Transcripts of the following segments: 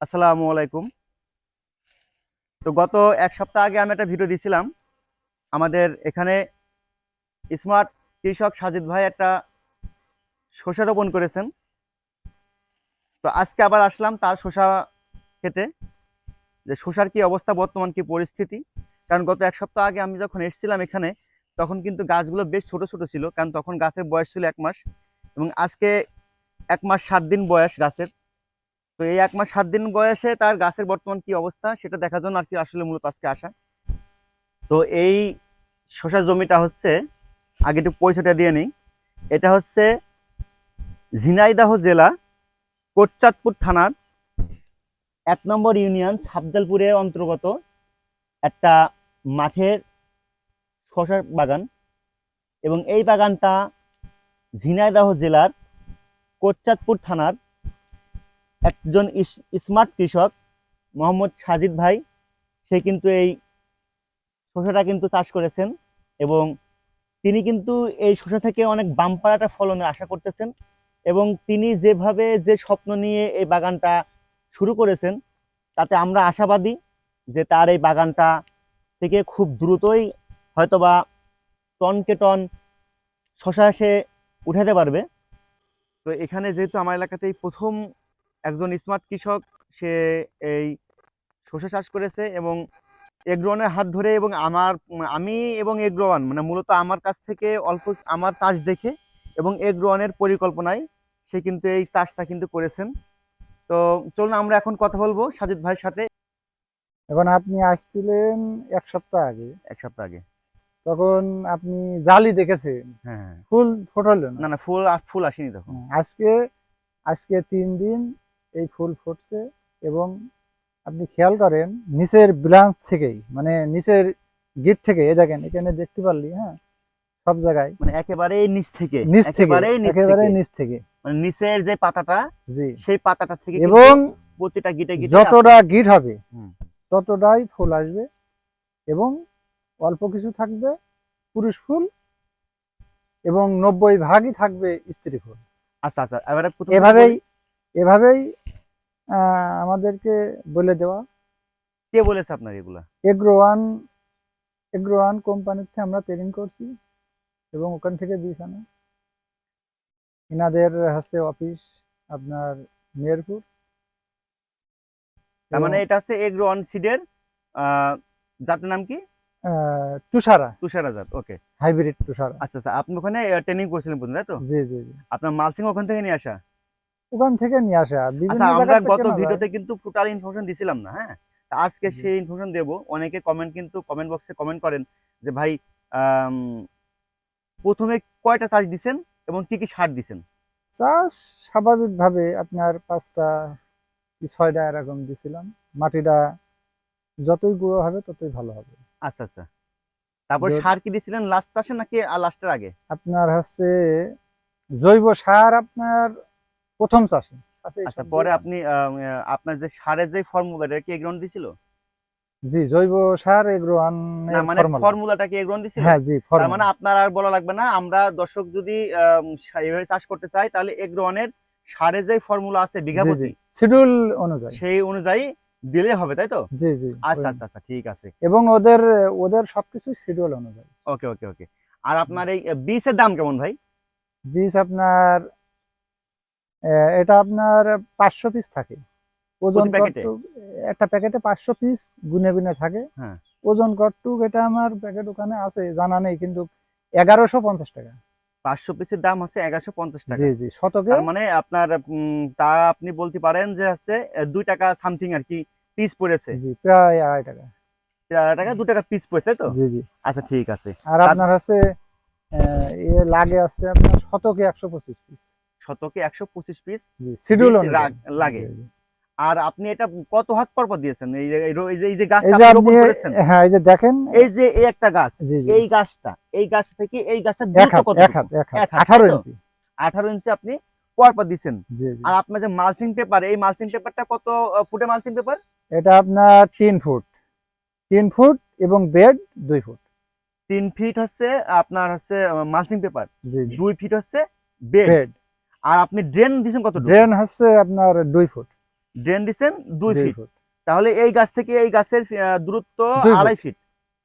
আসসালামু আলাইকুম। তো গত এক সপ্তাহ আগে আমি একটা ভিডিও দিছিলাম। আমাদের এখানে স্মার্ট কৃষক সাজিদ ভাই একটা শসা রোপণ করেছেন। তো আজকে আবার আসলাম তার শসা খেতে, যে শসার কি অবস্থা, বর্তমান কি পরিস্থিতি। কারণ গত এক সপ্তাহ আগে আমি যখন এসেছিলাম এখানে, তখন কিন্তু গাছগুলো বেশ ছোট ছোট ছিল, কারণ তখন গাছের বয়স ছিল 1 মাস। এবং আজকে 1 মাস 7 দিন বয়স গাছের। তো এই 1 মাস 7 দিন বয়সে তার গাছের বর্তমান কি অবস্থা সেটা দেখার জন্য আর কি আসলে মূলত আজকে আসা। তো এই শসা জমিটা হচ্ছে, আগে একটু পরিচয়টা দিয়ে নিই। এটা হচ্ছে ঝিনাইদহ জেলা কোটচাঁদপুর থানার 1 নম্বর ইউনিয়ন সাবদালপুরের অন্তর্গত একটা মাঠের শসার বাগান। এবং এই বাগানটা ঝিনাইদহ জেলার কোটচাঁদপুর থানার একজন স্মার্ট কৃষক মোহাম্মদ সাজিদ ভাই, সে কিন্তু এই শসাটা কিন্তু চাষ করেছেন। এবং তিনি কিন্তু এই শসা থেকে অনেক বাম্পার একটা ফলনের আশা করতেছেন। এবং তিনি যেভাবে যে স্বপ্ন নিয়ে এই বাগানটা শুরু করেছেন, তাতে আমরা আশাবাদী যে তার এই বাগানটা থেকে খুব দ্রুতই হয়তোবা টনকে টন শসা সে উঠাতে পারবে। তো এখানে যেহেতু আমার এলাকাতেই প্রথম একজন স্মার্ট কৃষক, সে এই শসা চাষ করেছে এবং এগ্রোয়ানের হাত ধরে, এবং আমি এবং এগ্রোয়ান মানে মূলত আমার কাছ থেকে অল্প আমার চাষ দেখে এবং এগ্রোয়ানের পরিকল্পনায় সে কিন্তু এই চাষটা কিন্তু করেছেন। তো চলুন আমরা এখন কথা বলবো সাজিদ ভাইয়ের সাথে। এখন আপনি আসছিলেন 1 সপ্তাহ আগে। 1 সপ্তাহ আগে। তখন আপনি জালি দেখেছেন, হ্যাঁ, হ্যাঁ। ফুল ফোটালো না। না, না, ফুল ফুল আসেনি তখন। আজকে আজকে 3 দিন এই ফুল ফুটছে। এবং আপনি খেয়াল করেন নিচের ব্রাঞ্চ থেকেই, মানে নিচের গিট থেকে, এই দেখেন এখানে দেখতে পারলি, হ্যাঁ, সব জায়গায় মানে একেবারেই নিচ থেকে, নিচ থেকে, একেবারেই নিচ একেবারে থেকে, নিচ থেকে। মানে নিচের যে পাতাটা, জি। সেই পাতাটা থেকে কিন্তু এবং প্রতিটা গিটে গিটে আছে। যতটা গিট হবে হুম। ততটাই ফুল আসবে। এবং অল্প কিছু থাকবে পুরুষ ফুল, এবং 90 ভাগই থাকবে স্ত্রী ফুল। আচ্ছা, আচ্ছা, এবারে প্রথম থেকে এভাবেই বলি। এভাবেই আমাদেরকে বলে দেওয়া। কে বলেছে আপনার এগুলা? এগ্রোয়ান এগ্রোয়ান কোম্পানির থেকে আমরা ট্রেনিং করছি, এবং ওখান থেকে বীজ আনা। এনাদের হচ্ছে অফিস আপনার মেহেরপুর। তার এবং মানে এটা হচ্ছে এগ্রো ওয়ান সিডের জাতের নাম কি? তুষারা, তুষারা জাত, ওকে। হাইব্রিড তুষারা। আচ্ছা, আচ্ছা, আপনি ওখানে ট্রেনিং করছিলেন প্রথমে, তাই তো? জি জি জি। আপনার মালসিং ওখান থেকে নিয়ে আসা? ওখান থেকে নিয়ে আসা, আচ্ছা, বিভিন্ন আমরা জায়গা থেকে গত কেনা যায়। ভিডিওতে কিন্তু টোটাল ইনফরমেশন দিছিলাম না, হ্যাঁ। তা আজকে জি। সেই ইনফরমেশন দেব। অনেকে কমেন্ট বক্সে কমেন্ট করেন যে ভাই, আম, প্রথমে কয়টা চাষ দিছেন এবং কি কি সার দিছেন? চাষ স্বাভাবিকভাবে আপনার 5টা কি 6টা এরকম দিছিলাম। মাটিটা যতই গুঁড়ো হবে ততই ভালো হবে। আচ্ছা, আচ্ছা। তারপর য- সার কি দিছিলেন লাস্ট চাষে নাকি লাস্টের আগে? আপনার হচ্ছে জৈব সার আপনার প্রথম চাষে চাষে আচ্ছা, এইসব পরে দিয়ে। আপনি আপনার যে সারের যে ফর্মুলা, এটা কি এগ্রন দিছিল? জি, জৈব সার না, এগ্রোয়ানের মানে ফর্মুলা। ফর্মুলাটা কি এগ্রন দিছিল? হ্যাঁ, জি, তার মানে ফর্মুলা। আপনার আর বলা লাগবে না। আমরা দর্শক যদি এইভাবে চাষ করতে চাই, তাহলে এগ্রনের সারের যে ফর্মুলা আছে বিঘা জি জি, প্রতি, শিডিউল অনুযায়ী। সেই অনুযায়ী দিলে হবে, তাই তো? জি জি। আচ্ছা, ওই- আচ্ছা, আচ্ছা, ঠিক আছে। এবং ওদের ওদের সবকিছু শিডিউল অনুযায়ী। ওকে, ওকে, ওকে। আর আপনার এই বীজের দাম কেমন ভাই? বীজ আপনার এটা আপনার 500 পিস থাকে। ওজন প্রতি প্যাকেটে? কটুক একটা প্যাকেটে 500 পিস গুনে গুনে থাকে। হ্যাঁ। ওজন কটুক এটা আমার প্যাকেট ওখানে আছে জানা নেই, কিন্তু 1150 টাকা। 500 পিসের দাম হচ্ছে 1150 টাকা। জি জি, শতকে। তার মানে আপনার তা আপনি বলতে পারেন যে হচ্ছে 2 টাকা সামথিং আর কি পিস পড়েছে। জি, প্রায় 2.5 টাকা। 4 টাকা, 2 টাকা পিস পড়েছে, তাই তো? জি জি। আচ্ছা, ঠিক আছে। আর তার আপনার হচ্ছে লাগে আছে আপনার শতকে 125 পিস। শতকে 125 পিস জি, শিডিউল বীজ অনুযায়ী। লাগে। জি জি। আর আপনি এটা কত হাত পর পর দিয়েছেন, এই যে এই গাছটা যে আপনি আপনি, রোপণ করেছেন? হ্যাঁ, এই যে দেখেন। এই যে এই একটা গাছ, জি জি। এই গাছ থেকে এই গাছটার এক দূরত্ব হাত, এক কতটুকু? হাত, এক হাত, 1 হাত, তাই 18 তো? ইঞ্চি 18 ইঞ্চি আপনি পর পর দিচ্ছেন। জি জি। আর আপনার যে মালচিং পেপার, এই মালচিং পেপারটা কত ফুটে মালচিং পেপার? এটা আপনার 3 ফুট, 3 ফুট, এবং বেড 2 ফুট। 3 ফিট হচ্ছে আপনার হচ্ছে মালচিং পেপার, জি জি। 2 ফিট হচ্ছে বেড। বেড। আর আপনি ড্রেন দিচ্ছেন কতটুকু? ড্রেন হচ্ছে আপনার 2 ফুট। ড্রেন দিচ্ছেন 2 2 ফিট, ফুট, তাহলে এই গাছ থেকে এই গাছের দূরত্ব 2 ফুট, 2.5 ফিট,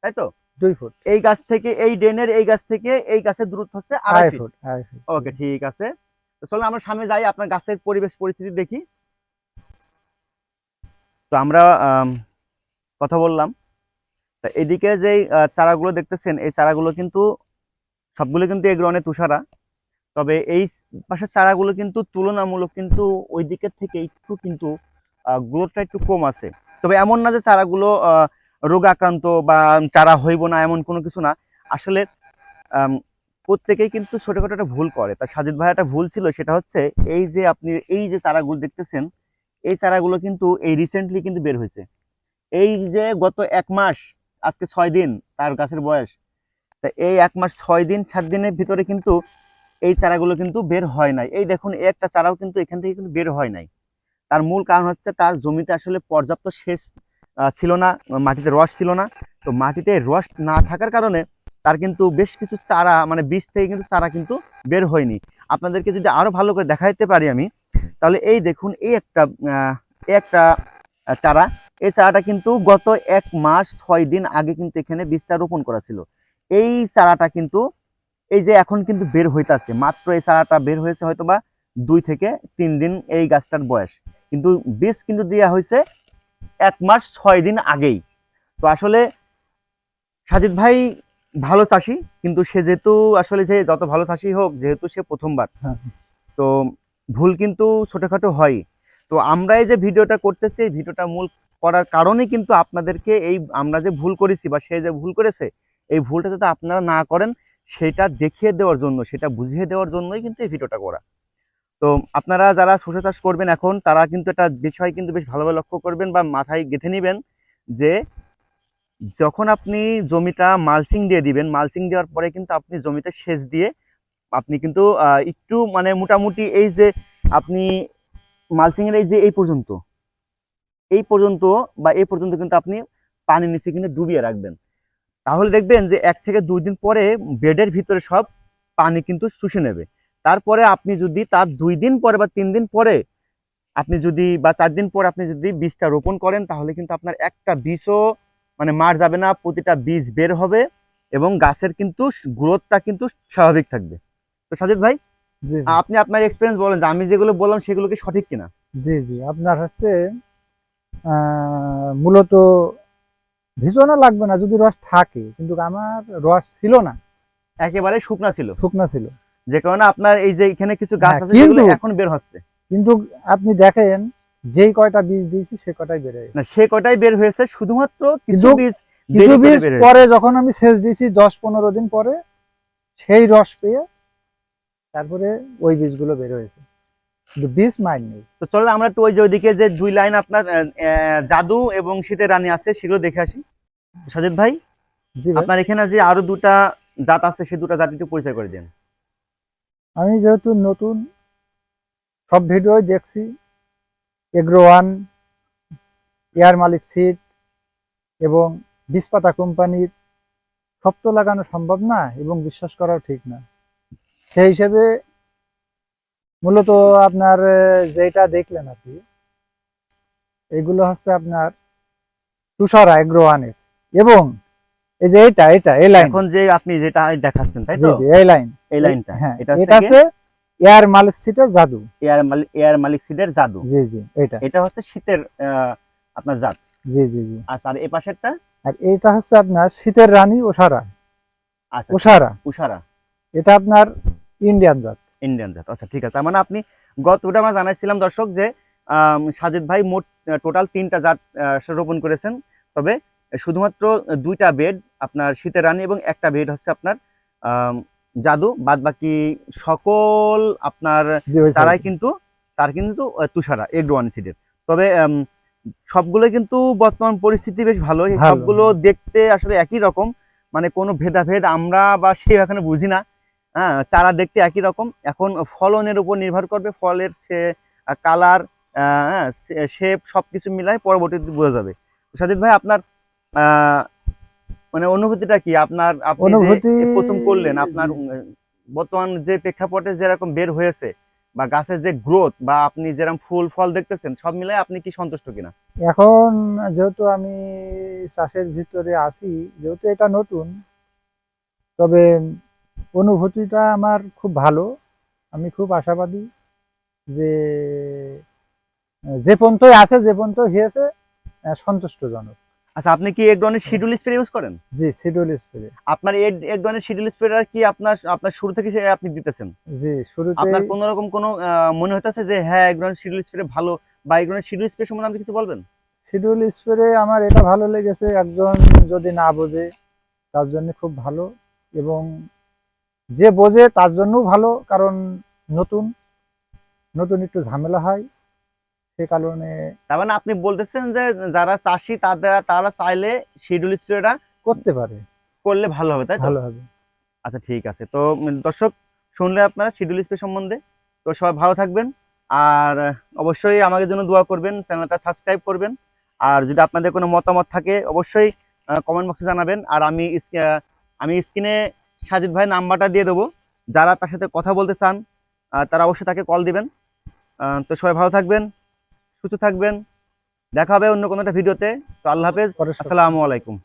তাই তো? 2 ফুট, এই গাছ থেকে এই ড্রেনের এই গাছ থেকে এই গাছের দূরত্ব হচ্ছে 2.5 2.5 ফিট। Foot, 2.5 fit. ওকে, ঠিক আছে। তো চলুন আমরা সামনে যাই, আপনার গাছের পরিবেশ পরিস্থিতি দেখি। তো আমরা কথা বললাম, তা এদিকে যে চারাগুলো দেখতেছেন, এই চারাগুলো কিন্তু সবগুলো কিন্তু এগ্রনের তুষারা। তবে এই পাশের চারাগুলো কিন্তু তুলনামূলক কিন্তু ওই দিকের থেকে একটু কিন্তু গ্রোথটা একটু কম আছে। তবে এমন না যে চারাগুলো রোগ আক্রান্ত বা চারা হইব না, এমন কোনো কিছু না। আসলে আম, প্রত্যেকেই কিন্তু ছোটখাটো একটা ভুল করে। তা সাজিদ ভাই একটা ভুল ছিল, সেটা হচ্ছে এই যে আপনি এই যে চারাগুলো দেখতেছেন, এই চারাগুলো কিন্তু এই রিসেন্টলি কিন্তু বের হয়েছে। এই যে গত 1 মাস, আজকে 6 দিন তার গাছের বয়স। তা এই 1 মাস 6 দিন 7 দিনের ভিতরে কিন্তু এই চারাগুলো কিন্তু বের হয় নাই। এই দেখুন, এই একটা চারাও কিন্তু এখান থেকে কিন্তু বের হয় নাই। তার মূল কারণ হচ্ছে তার জমিতে আসলে পর্যাপ্ত সেচ ছিল না, মাটিতে রস ছিল না। তো মাটিতে রস না থাকার কারণে তার কিন্তু বেশ কিছু চারা, মানে বীজ থেকে কিন্তু চারা কিন্তু বের হয়নি। আপনাদেরকে যদি আরো ভালো করে দেখাইতে পারি আমি, তাহলে এই দেখুন, এই একটা চারা। এই চারাটা কিন্তু গত 1 মাস 6 দিন আগে কিন্তু এখানে বীজটা রোপণ করা ছিল। এই চারাটা কিন্তু এই যে এখন কিন্তু বের হইতাছে, মাত্র এই চারাটা বের হয়েছে হয়তো বা 2 থেকে 3 দিন এই গাছটার বয়স, কিন্তু বীজ কিন্তু দেওয়া হয়েছে 1 মাস 6 দিন আগেই। তো আসলে সাজিদ ভাই ভালো চাষি, কিন্তু সে যেহেতু আসলে যে যত ভালো চাষি হোক, যেহেতু সে প্রথমবার, হ্যাঁ, তো ভুল কিন্তু ছোটখাটো হয়। তো আমরা এই যে ভিডিওটা করতেছি, এই ভিডিওটা মূল করার কারণে কিন্তু আপনাদেরকে এই আমরা যে ভুল করেছি বা সে যে ভুল করেছে, এই ভুলটা যাতে আপনারা না করেন সেটা দেখিয়ে দেওয়ার জন্য, সেটা বুঝিয়ে দেওয়ার জন্যই কিন্তু এই ভিডিওটা করা। তো আপনারা যারা শসা চাষ করবেন এখন, তারা কিন্তু একটা বিষয় কিন্তু বেশ ভালোভাবে লক্ষ্য করবেন বা মাথায় গেঁথে নেবেন, যে যখন আপনি জমিটা মালচিং দিয়ে দিবেন, মালচিং দেওয়ার পরে কিন্তু আপনি জমিতে সেচ দিয়ে আপনি কিন্তু একটু মানে মোটামুটি এই যে আপনি মালচিং এর এই যে এই পর্যন্ত বা এই পর্যন্ত কিন্তু আপনি পানির নিচে কিন্তু ডুবিয়ে রাখবেন। তাহলে দেখবেন যে 1 থেকে 2 দিন পরে বেডের ভিতরে সব পানি কিন্তু শুষে নেবে। তারপরে আপনি যদি তার 2 দিন পরে বা 3 দিন পরে আপনি যদি বা 4 দিন পরে আপনি যদি বীজটা রোপণ করেন, তাহলে কিন্তু আপনার একটা বীজও মানে মার যাবে না, প্রতিটা বীজ বের হবে এবং গাছের কিন্তু গ্রোথটা কিন্তু স্বাভাবিক থাকবে। তো সাজিদ ভাই, জি জি, আপনি আপনার এক্সপিরিয়েন্স বলেন যে আমি যেগুলো বললাম সেগুলো কি সঠিক কিনা? জি জি, আপনার হচ্ছে মূলত ভিজানো লাগবে না যদি রস থাকে, কিন্তু আমার রস ছিল না, একেবারে শুকনা ছিল, শুকনা ছিল। যে কারণে আপনার এই যে এখানে কিছু গাছ হ্যাঁ, আছে যেগুলো কিন্তু এখন বের হচ্ছে। কিন্তু আপনি দেখেন, যেই কয়টা বীজ দিয়েছি সে কয়টাই বেড়ে গেছে। না, সে কটাই বের হয়েছে, শুধুমাত্র কিছু কিন্তু বীজ কিছু দেরি করে বীজ বের পরে হয়েছে। যখন আমি সেচ দিয়েছি 10-15 দিন পরে, সেই রস পেয়ে তারপরে ওই বীজগুলো বের হয়েছে, কিন্তু বীজ মাইন নেই। তো চলো আমরা একটু ওই যে ওইদিকে যে 2 লাইন আপনার জাদু এবং শীতের রানী আছে সেগুলো দেখে আসি। সাজিদ ভাই, জি ভাই, আপনার এখানে যে আরো দুটা জাত আছে, সেই দুটা জাত একটু পরিচয় করে দেন। আমি যেহেতু নতুন, সব ভিডিও দেখছি, এগ্রো ওয়ান, এয়ার মালিক সিড এবং বিষপাতা কোম্পানির, সব তো লাগানো সম্ভব না এবং বিশ্বাস করাও ঠিক না। সেই হিসেবে মূলত আপনার যেটা দেখলেন আপনি, এগুলো হচ্ছে আপনার তুষারা এগ্রো ওয়ানের, এবং এই যে এটা এই লাইন, এখন যে আপনি যেটা দেখাচ্ছেন, তাই জি তো? জি এই লাইন, এই লাইনটা, হ্যাঁ, এটা এটা হচ্ছে আছে এয়ার মালিক সিটের জাদু। এয়ার মালিক সিডের জাদু। জি জি, এটা, এটা হচ্ছে শীতের আপনার জাত। জি জি জি। আচ্ছা, আর এই পাশেরটা? আর এটা হচ্ছে আপনার শীতের রানী ওষারা, আচ্ছা, ঠিক আছে, ওষারা, উষারা এটা আপনার ইন্ডিয়ান জাত। ইন্ডিয়ান জাত। আচ্ছা, ঠিক আছে। তার মানে আপনি গতটা আমরা জানাইছিলাম দর্শক যে সাজিদ ভাই মোট টোটাল 3টা জাত রোপণ করেছেন। তবে শুধুমাত্র 2টা বেড আপনার শীতের রানী এবং একটা বেড হচ্ছে আপনার আম, জাদু। বাদ বাকি সকল আপনার জি ভাই, চারাই কিন্তু তার কিন্তু তুষারা এগ্রো ওয়ান সিডের। তবে সবগুলো কিন্তু বর্তমান পরিস্থিতি বেশ ভালো, ভালো। সবগুলো দেখতে আসলে একই রকম, মানে কোনো ভেদাভেদ আমরা বা সে এখানে বুঝি না। হ্যাঁ, চারা দেখতে একই রকম। এখন ফলনের উপর নির্ভর করবে, ফলের সে কালার, হ্যাঁ, শেপ সবকিছু মিলাই পরবর্তীতে বোঝা যাবে। সাজিদ ভাই, আপনার আহ, মানে অনুভূতিটা কি আপনার? আপনি যে অনুভূতি, প্রথম করলেন, আপনার জি বর্তমান যে প্রেক্ষাপটে যেরকম বের হয়েছে বা গাছের যে গ্রোথ বা আপনি যেরকম ফুল ফল দেখতেছেন সব মিলাই আপনি কি সন্তুষ্ট কিনা? এখন যেহেতু আমি চাষের ভিতরে আছি, যেহেতু এটা নতুন, তবে অনুভূতিটা আমার খুব ভালো। আমি খুব আশাবাদী যে যে পর্যন্তই আছে, যে পর্যন্ত হয়েছে, সন্তুষ্টজনক। আচ্ছা, আপনি কি এক ধরনের শিডিউল স্প্রে ইউজ করেন? জি, শিডিউল স্প্রে। আপনার এক ধরনের শিডিউল স্প্রে কি আপনার আপনার শুরু থেকে আপনি দিতেছেন? জি, শুরুতেই আপনার কোন রকম কোনো মনে হইতেছে যে হ্যাঁ এক ধরনের শিডিউল স্প্রে ভালো, বা এক ধরনের শিডিউল স্প্রে সম্বন্ধে আপনি কিছু বলবেন? শিডিউল স্প্রে আমার এটা ভালো লেগেছে, একজন যদি না বোঝে তার জন্য খুব ভালো, এবং যে বোঝে তার জন্যও ভালো, কারণ নতুন নতুন একটু ঝামেলা হয়, সে কারণে তার মানে আপনি বলতেছেন যে যারা চাষি তারা চাইলে শিডিউল স্প্রেটা করতে পারে, করলে ভালো হবে, তাই তো? ভালো হবে। আচ্ছা, ঠিক আছে। তো দর্শক শুনলে আপনারা শিডিউল স্প্রে সম্বন্ধে। তো সবাই ভালো থাকবেন। আর অবশ্যই আমাদের জন্য দোয়া করবেন, চ্যানেলটা সাবস্ক্রাইব করবেন। আর যদি আপনাদের কোনো মতামত থাকে অবশ্যই কমেন্ট বক্সে জানাবেন। আর আমি স্ক্রিনে সাজিদ ভাই নাম্বারটা দিয়ে দেবো। যারা তার সাথে কথা বলতে চান তারা অবশ্যই তাকে কল দিবেন। তো সবাই ভালো থাকবেন, সুস্থ থাকবেন। দেখা হবে অন্য কোনো একটা ভিডিওতে। তো আল্লাহ হাফেজ, পরে আসসালামু আলাইকুম।